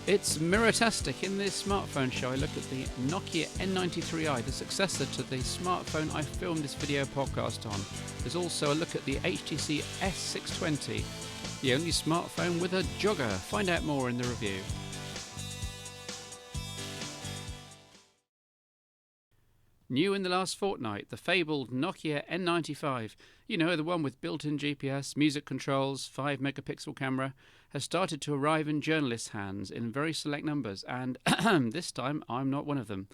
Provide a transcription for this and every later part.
It's Mirror-tastic. In this smartphone show I look at the Nokia N93i, the successor to the smartphone I filmed this video podcast on. There's also a look at the HTC S620, the only smartphone with a jogger. Find out more in the review. New in the last fortnight, the fabled Nokia N95, you know, the one with built-in GPS, music controls, 5 megapixel camera, has started to arrive in journalists' hands in very select numbers, and this time I'm not one of them.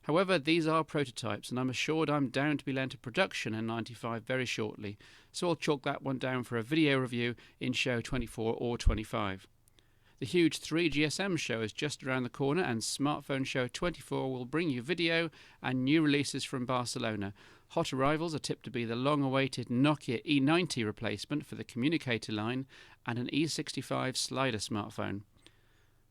However, these are prototypes, and I'm assured I'm down to be lent a production N95 very shortly, so I'll chalk that one down for a video review in show 24 or 25. The huge 3GSM show is just around the corner, and Smartphone Show 24 will bring you video and new releases from Barcelona. Hot arrivals are tipped to be the long-awaited Nokia E90 replacement for the communicator line and an E65 slider smartphone.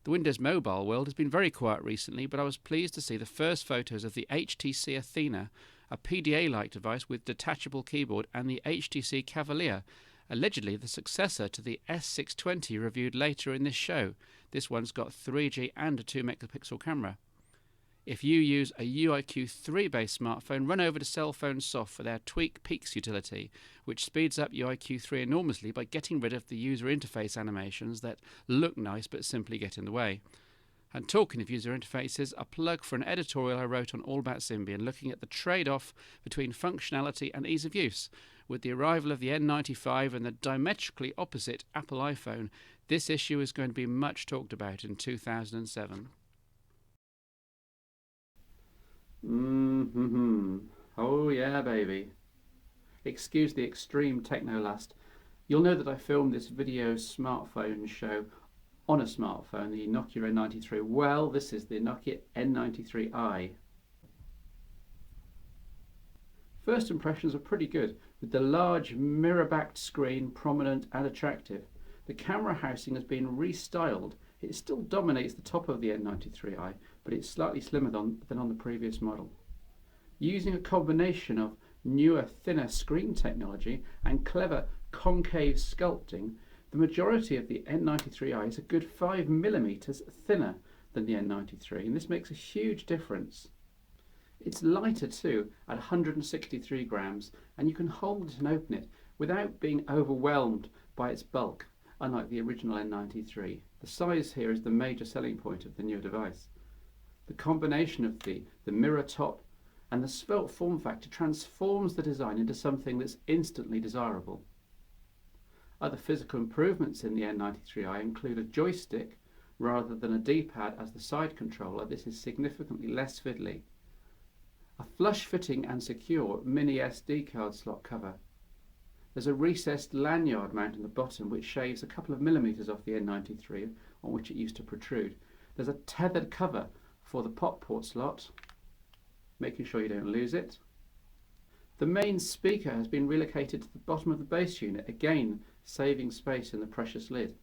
The Windows Mobile world has been very quiet recently, but I was pleased to see the first photos of the HTC Athena, a PDA-like device with detachable keyboard, and the HTC Cavalier, allegedly the successor to the S620 reviewed later in this show. This one's got 3G and a 2 megapixel camera. If you use a UIQ3 based smartphone, run over to Cell Phone Soft for their Tweak Peaks utility, which speeds up UIQ3 enormously by getting rid of the user interface animations that look nice but simply get in the way. And talking of user interfaces, a plug for an editorial I wrote on All About Symbian, looking at the trade-off between functionality and ease of use. With the arrival of the N95 and the diametrically opposite Apple iPhone, this issue is going to be much talked about in 2007. Oh yeah, baby. Excuse the extreme techno-last. You'll know that I filmed this video smartphone show on a smartphone, the Nokia N93. Well, this is the Nokia N93i. First impressions are pretty good, with the large mirror-backed screen prominent and attractive. The camera housing has been restyled. It still dominates the top of the N93i, but it's slightly slimmer than on the previous model. Using a combination of newer, thinner screen technology and clever concave sculpting, the majority of the N93i is a good 5mm thinner than the N93, and this makes a huge difference. It's lighter too, at 163 grams, and you can hold it and open it without being overwhelmed by its bulk, unlike the original N93. The size here is the major selling point of the newer device. The combination of the mirror top and the svelte form factor transforms the design into something that's instantly desirable. Other physical improvements in the N93i include a joystick rather than a D-pad as the side controller. This is significantly less fiddly. A flush-fitting and secure mini SD card slot cover. There's a recessed lanyard mount on the bottom which shaves a couple of millimeters off the N93 on which it used to protrude. There's a tethered cover for the pop port slot, making sure you don't lose it. The main speaker has been relocated to the bottom of the base unit, again saving space in the precious lid.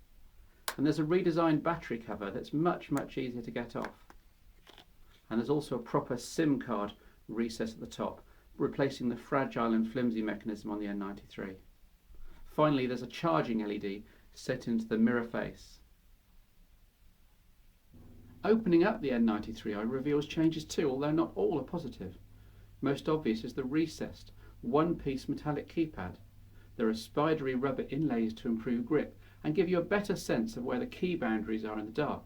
And there's a redesigned battery cover that's much easier to get off. And there's also a proper SIM card recess at the top, replacing the fragile and flimsy mechanism on the N93. Finally, there's a charging LED set into the mirror face. Opening up the N93i reveals changes too, although not all are positive. Most obvious is the recessed, one-piece metallic keypad. There are spidery rubber inlays to improve grip and give you a better sense of where the key boundaries are in the dark.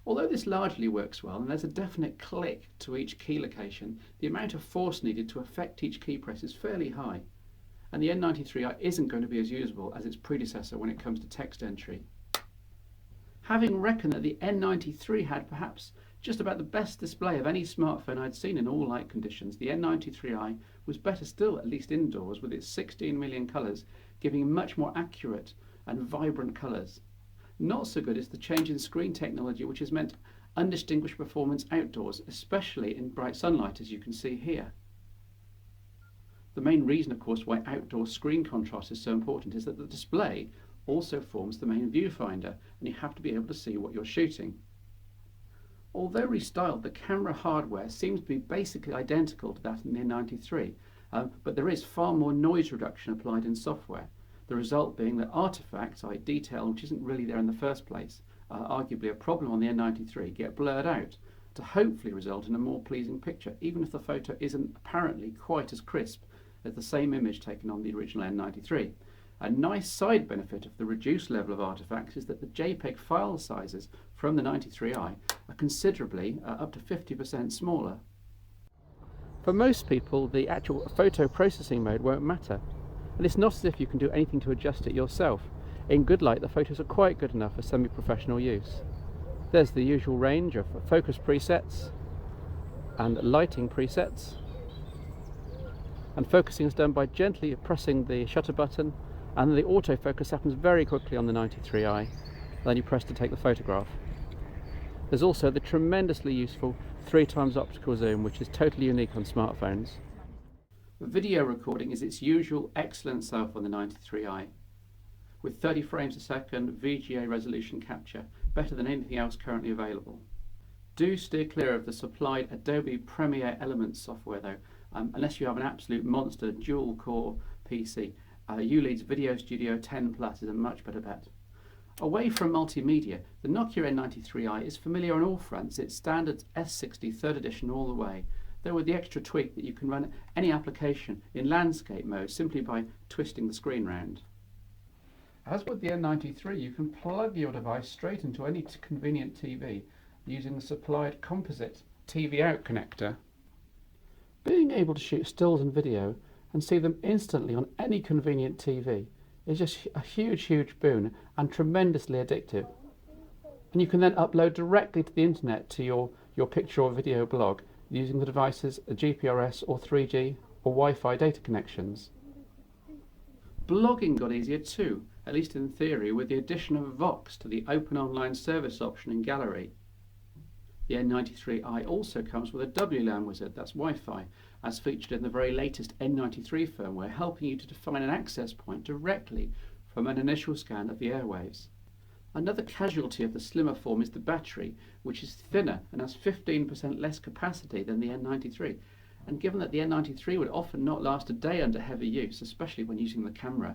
Although this largely works well and there's a definite click to each key location, the amount of force needed to affect each key press is fairly high, and the N93i isn't going to be as usable as its predecessor when it comes to text entry. Having reckoned that the N93 had perhaps just about the best display of any smartphone I'd seen in all light conditions, the N93i was better still, at least indoors, with its 16 million colours, giving much more accurate and vibrant colours. Not so good is the change in screen technology, which has meant undistinguished performance outdoors, especially in bright sunlight, as you can see here. The main reason, of course, why outdoor screen contrast is so important is that the display also forms the main viewfinder, and you have to be able to see what you're shooting. Although restyled, the camera hardware seems to be basically identical to that in the N93, but there is far more noise reduction applied in software. The result being that artifacts, i.e. detail which isn't really there in the first place, arguably a problem on the N93, get blurred out to hopefully result in a more pleasing picture, even if the photo isn't apparently quite as crisp as the same image taken on the original N93. A nice side benefit of the reduced level of artifacts is that the JPEG file sizes from the 93i are considerably, up to 50% smaller. For most people, the actual photo processing mode won't matter, and it's not as if you can do anything to adjust it yourself. In good light, the photos are quite good enough for semi-professional use. There's the usual range of focus presets and lighting presets, and focusing is done by gently pressing the shutter button, and the autofocus happens very quickly on the 93i. Then you press to take the photograph. There's also the tremendously useful 3x optical zoom, which is totally unique on smartphones. Video recording is its usual excellent self on the 93i, with 30 frames a second VGA resolution capture, better than anything else currently available. Do steer clear of the supplied Adobe Premiere Elements software though, unless you have an absolute monster dual-core PC. ULEAD's Video Studio 10 Plus is a much better bet. Away from multimedia, the Nokia N93i is familiar on all fronts. It's standard S60 3rd edition all the way, though with the extra tweak that you can run any application in landscape mode simply by twisting the screen round. As with the N93, you can plug your device straight into any convenient TV using the supplied composite TV out connector. Being able to shoot stills and video and see them instantly on any convenient TV is just a huge boon and tremendously addictive. And you can then upload directly to the internet to your picture or video blog using the device's GPRS or 3G or Wi-Fi data connections. Blogging got easier too, at least in theory, with the addition of Vox to the Open Online Service option in Gallery. The N93i also comes with a WLAN wizard, that's Wi-Fi, as featured in the very latest N93 firmware, helping you to define an access point directly from an initial scan of the airwaves. Another casualty of the slimmer form is the battery, which is thinner and has 15% less capacity than the N93. And given that the N93 would often not last a day under heavy use, especially when using the camera,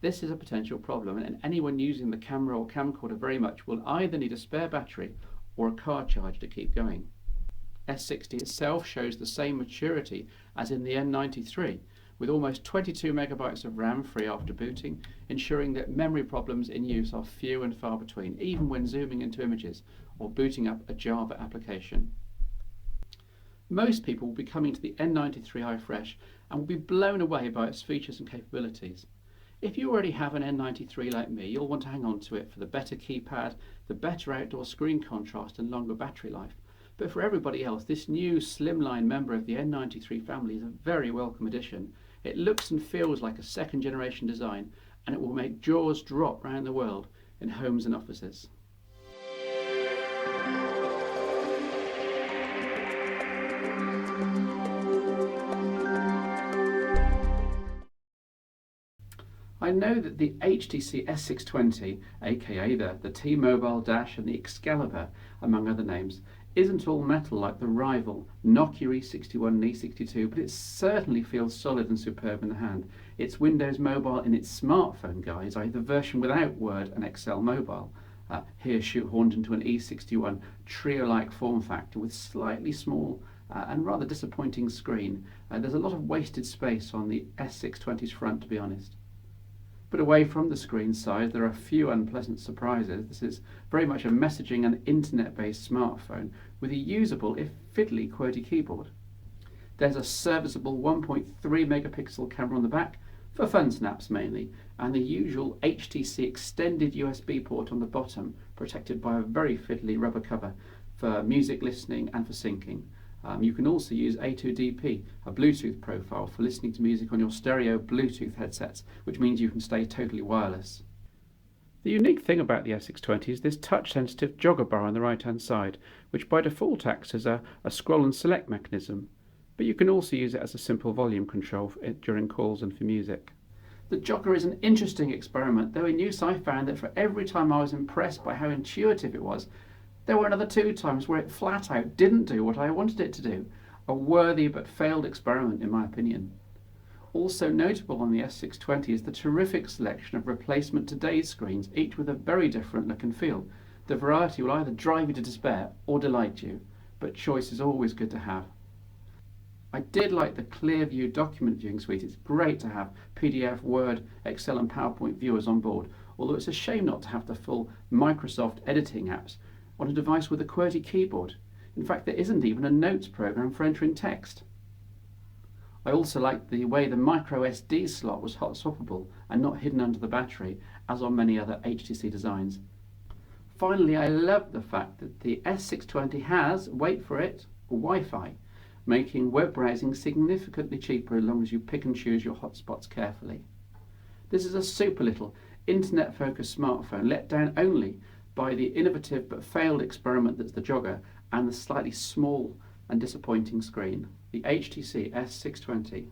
this is a potential problem, and anyone using the camera or camcorder very much will either need a spare battery or a car charge to keep going. S60 itself shows the same maturity as in the N93, with almost 22 megabytes of RAM free after booting, ensuring that memory problems in use are few and far between, even when zooming into images or booting up a Java application. Most people will be coming to the N93i fresh and will be blown away by its features and capabilities. If you already have an N93 like me, you'll want to hang on to it for the better keypad, the better outdoor screen contrast and longer battery life. But for everybody else, this new slimline member of the N93 family is a very welcome addition. It looks and feels like a second generation design, and it will make jaws drop around the world in homes and offices. I know that the HTC S620, aka the T-Mobile Dash and the Excalibur, among other names, isn't all metal like the rival Nokia E61 and E62, but it certainly feels solid and superb in the hand. It's Windows Mobile in its smartphone guise, i.e. the version without Word and Excel Mobile, here shoehorned into an E61 trio-like form factor with slightly small and rather disappointing screen. There's a lot of wasted space on the S620's front, to be honest. But away from the screen size, there are a few unpleasant surprises. This is very much a messaging and internet-based smartphone with a usable, if fiddly, QWERTY keyboard. There's a serviceable 1.3 megapixel camera on the back, for fun snaps mainly, and the usual HTC extended USB port on the bottom, protected by a very fiddly rubber cover for music listening and for syncing. You can also use A2DP, a Bluetooth profile, for listening to music on your stereo Bluetooth headsets, which means you can stay totally wireless. The unique thing about the S620 is this touch-sensitive jogger bar on the right-hand side, which by default acts as a scroll and select mechanism, but you can also use it as a simple volume control during calls and for music. The jogger is an interesting experiment, though in use I found that for every time I was impressed by how intuitive it was, there were another 2 times where it flat out didn't do what I wanted it to do. A worthy but failed experiment in my opinion. Also notable on the S620 is the terrific selection of replacement today's screens, each with a very different look and feel. The variety will either drive you to despair or delight you, but choice is always good to have. I did like the ClearView document viewing suite. It's great to have PDF, Word, Excel and PowerPoint viewers on board, although it's a shame not to have the full Microsoft editing apps on a device with a QWERTY keyboard. In fact, there isn't even a notes program for entering text. I also liked the way the micro SD slot was hot swappable and not hidden under the battery, as on many other HTC designs. Finally, I love the fact that the S620 has, wait for it, Wi-Fi, making web browsing significantly cheaper as long as you pick and choose your hotspots carefully. This is a super little internet-focused smartphone, let down only by the innovative but failed experiment that's the jogger and the slightly small and disappointing screen, the HTC S620.